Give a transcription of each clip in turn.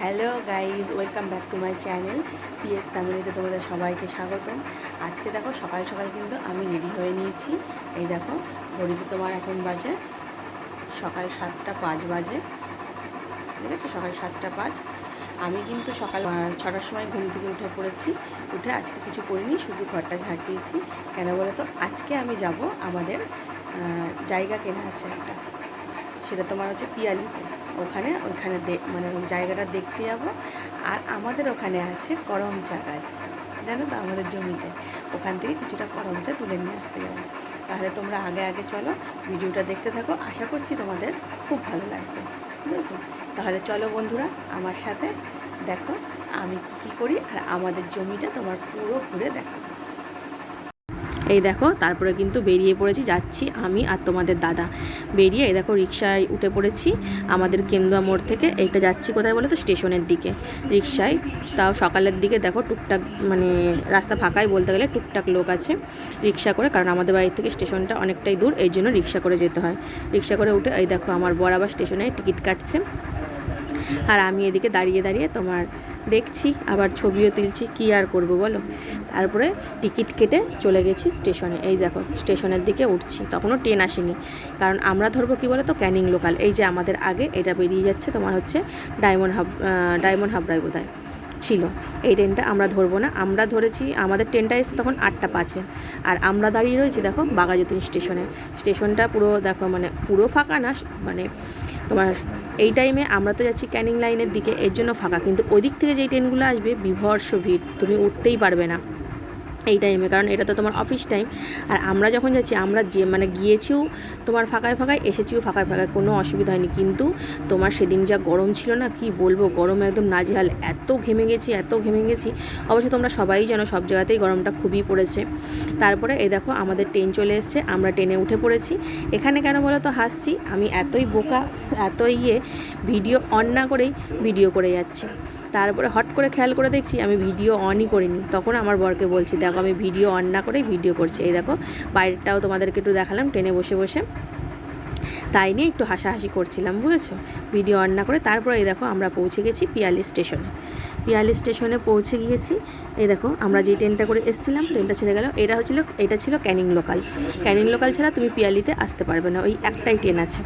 Hello guys, welcome back to my channel PS ফ্যামিলিতে তোমাদের সবাইকে স্বাগতম। আজকে দেখো সকাল সকাল কিন্তু আমি রেডি হয়ে নিয়েছি। এই দেখো ঘড়িতে তোমার এখন বাজে সকাল 7:05 বাজে, ঠিক আছে? সকাল 7:05। আমি কিন্তু সকাল 6টার সময় ঘুম থেকে উঠে পড়েছি। উঠে আজকে কিছু করিনি, শুধু ঘরটা ঝাড় দিয়েছি। কেন বলো তো, আজকে আমি যাব আমাদের জায়গা কেনা আছে একটা, সেটা তোমার হচ্ছে পিয়ালিতে। ওইখানে মানে ওই জায়গাটা দেখতে যাব। আর আমাদের ওখানে আছে করম চা গাছ, জানো তো, আমাদের জমিতে। ওখান থেকে কিছুটা করম চা তুলে নিয়ে আসতে যাবো। তাহলে তোমরা আগে আগে চলো, ভিডিওটা দেখতে থাকো। আশা করছি তোমাদের খুব ভালো লাগবে, বুঝেছো? তাহলে চলো বন্ধুরা, আমার সাথে দেখো আমি কী করি, আর আমাদের জমিটা তোমার পুরো ঘুরে দেখাবো। এই দেখো, তারপরে কিন্তু বেরিয়ে পড়েছি, যাচ্ছি আমি আর তোমাদের দাদা। বেরিয়ে এই দেখো রিক্সায় উঠে পড়েছি আমাদের কেন্দুয়া মোড় থেকে। এইটা যাচ্ছি কোথায় বলো তো, স্টেশনের দিকে রিক্সায়। তাও সকালের দিকে দেখো টুকটাক, মানে রাস্তা ফাঁকাই বলতে গেলে, টুকটাক লোক আছে রিক্সা করে, কারণ আমাদের বাড়ি থেকে স্টেশনটা অনেকটাই দূর, এই জন্য রিক্সা করে যেতে হয়। রিক্সা করে উঠে এই দেখো আমার বর আবার স্টেশনে টিকিট কাটছে, আর আমি এদিকে দাঁড়িয়ে দাঁড়িয়ে তোমার দেখছি, আবার ছবিও তুলছি, কী আর করব বলো। তারপরে টিকিট কেটে চলে গেছি স্টেশনে। এই দেখো স্টেশনের দিকে উঠছি, তখনও ট্রেন আসেনি, কারণ আমরা ধরবো কী বলো তো, ক্যানিং লোকাল। এই যে আমাদের আগে এটা বেরিয়ে যাচ্ছে তোমার হচ্ছে ডায়মন্ড হাবড়ায় বোধহয় ছিল এই ট্রেনটা। আমরা ধরবো না, আমরা ধরেছি, আমাদের ট্রেনটা এসে তখন 8:05, আর আমরা দাঁড়িয়ে রয়েছি দেখো বাঘাযতীন স্টেশনে। স্টেশনটা পুরো দেখো, মানে পুরো ফাঁকা না, মানে তোমার এই টাইমে আমরা তো যাচ্ছি ক্যানিং লাইনের দিকে, এর জন্য ফাঁকা, কিন্তু ওই দিক থেকে যেই ট্রেনগুলো আসবে বিভৎস ভিড়, তুমি উঠতেই পারবে না এই টাইমে, কারণ এটা তো তোমার অফিস টাইম। আর আমরা যখন যাচ্ছি, আমরা যে মানে গিয়েছিও তোমার ফাঁকায় ফাঁকায়, এসেছিও ফাঁকায় ফাঁকায়, কোনো অসুবিধা হয়নি। কিন্তু তোমার সেদিন যা গরম ছিল না, কি বলবো, গরমে একদম নাজেহাল, এত ঘেমে গেছি। অবশ্য তোমরা সবাই জানো সব জায়গাতেই গরমটা খুবই পড়েছে। তারপরে এই দেখো আমাদের ট্রেন চলে এসছে, আমরা ট্রেনে উঠে পড়েছি। এখানে কেন বলো তো হাসছি, আমি এতই বোকা, এতই ভিডিও অন না করেই ভিডিও করে যাচ্ছি। তারপরে হট করে খেয়াল করে দেখছি আমি ভিডিও অনই করিনি। তখন আমার বরকে বলছি, দেখো আমি ভিডিও অন না করেই ভিডিও করছি। এই দেখো বাইরেটাও তোমাদেরকে একটু দেখালাম ট্রেনে বসে বসে, তাই নিয়ে একটু হাসাহাসি করছিলাম, বুঝেছো, ভিডিও অন না করে। তারপরে এই দেখো আমরা পৌঁছে গেছি পিয়ালি স্টেশনে। পিয়ালি স্টেশনে পৌঁছে গিয়েছি। এই দেখো আমরা যে ট্রেনটা করে এসেছিলাম, ট্রেনটা ছেড়ে গেল। এটা ছিল ক্যানিং লোকাল। ক্যানিং লোকাল ছাড়া তুমি পিয়ালিতে আসতে পারবে না, ওই একটাই ট্রেন আছে,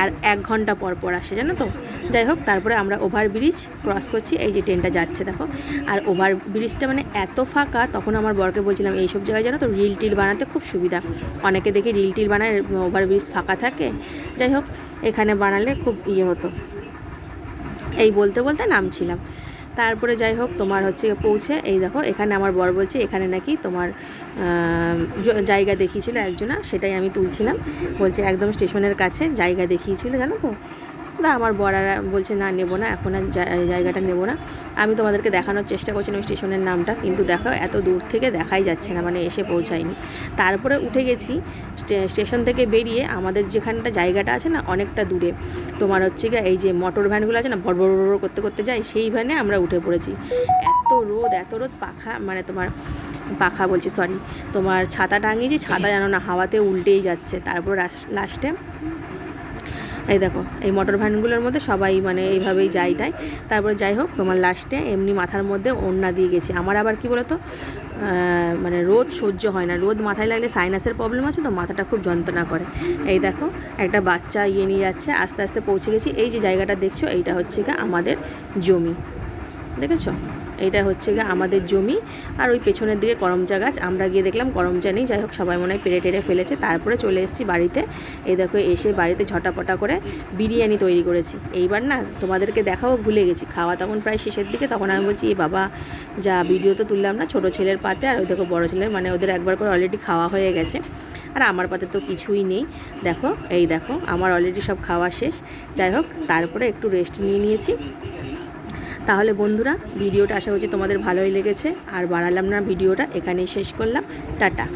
আর 1 ঘন্টা পর পর আসে, জানো তো। যাই হোক, তারপরে আমরা ওভারব্রিজ ক্রস করছি, এই যে ট্রেনটা যাচ্ছে দেখো। আর ওভারব্রিজটা মানে এত ফাঁকা, তখন আমার বরকে বলছিলাম এইসব জায়গায় জানো তো রিল টিল বানাতে খুব সুবিধা। অনেকে দেখি রিল টিল বানায়, ওভারব্রিজ ফাঁকা থাকে। যাই হোক, এখানে বানালে খুব হতো, এই বলতে বলতে নামছিলাম। তারপরে যাই হোক তোমার হচ্ছে পৌঁছে এই দেখো, এখানে আমার বর বলছে এখানে নাকি তোমার জায়গা দেখিয়েছিল একজনা, সেটাই আমি তুলছিলাম। বলছে একদম স্টেশনের কাছে জায়গা দেখিয়েছিল, জানো তো। না, আমার বড়ারা বলছে না, নেবো না, এখন আর জায়গাটা নেবো না। আমি তোমাদেরকে দেখানোর চেষ্টা করছিলাম স্টেশনের নামটা, কিন্তু দেখো এত দূর থেকে দেখাই যাচ্ছে না, মানে এসে পৌঁছায়নি। তারপরে উঠে গেছি স্টেশন থেকে বেরিয়ে, আমাদের যেখানটা জায়গাটা আছে না অনেকটা দূরে, তোমার হচ্ছে গিয়ে এই যে মোটর ভ্যানগুলো আছে না, বড় করতে করতে যায়, সেই ভ্যানে আমরা উঠে পড়েছি। এত রোদ পাখা, মানে তোমার পাখা বলছি, সরি, তোমার ছাতা টাঙিয়েছি, ছাতা জানো না হাওয়াতে উল্টেই যাচ্ছে। তারপর লাস্টে এই দেখো এই মোটর ভ্যানগুলোর মধ্যে সবাই মানে এইভাবেই যাই। তারপরে যাই হোক তোমার লাস্টে এমনি মাথার মধ্যে ওড়না দিয়ে গেছি। আমার আবার কি বলো তো, মানে রোদ সহ্য হয় না, রোদ মাথায় লাগলে সাইনাসের প্রবলেম আছে, তো মাথাটা খুব যন্ত্রণা করে। এই দেখো একটা বাচ্চা নিয়ে যাচ্ছে, আস্তে আস্তে পৌঁছে গেছি। এই যে জায়গাটা দেখছো, এইটা হচ্ছে গিয়ে আমাদের জমি, দেখেছো, এইটা হচ্ছে গিয়ে আমাদের জমি। আর ওই পেছনের দিকে করমচা গাছ, আমরা গিয়ে দেখলাম করমচা নেই। যাই হোক সবাই মনে হয় পেরে টেরে ফেলেছে। তারপরে চলে এসেছি বাড়িতে। এই দেখো এসে বাড়িতে ঝটাপটা করে বিরিয়ানি তৈরি করেছি। এইবার না তোমাদেরকে দেখাও ভুলে গেছি, খাওয়া তখন প্রায় শেষের দিকে। তখন আমি বলছি, এ বাবা, যা ভিডিও তো তুললাম না, ছোটো ছেলের পাতে আর ওই দেখো বড়ো ছেলের, মানে ওদের একবার করে অলরেডি খাওয়া হয়ে গেছে, আর আমার পাতে তো কিছুই নেই। দেখো এই দেখো আমার অলরেডি সব খাওয়া শেষ। যাই হোক তারপরে একটু রেস্ট নিয়েছি। তাহলে বন্ধুরা, ভিডিওটা আশা করছি তোমাদের ভালোই লেগেছে, আর বাড়ালাম না, ভিডিওটা এখানেই শেষ করলাম। টাটা।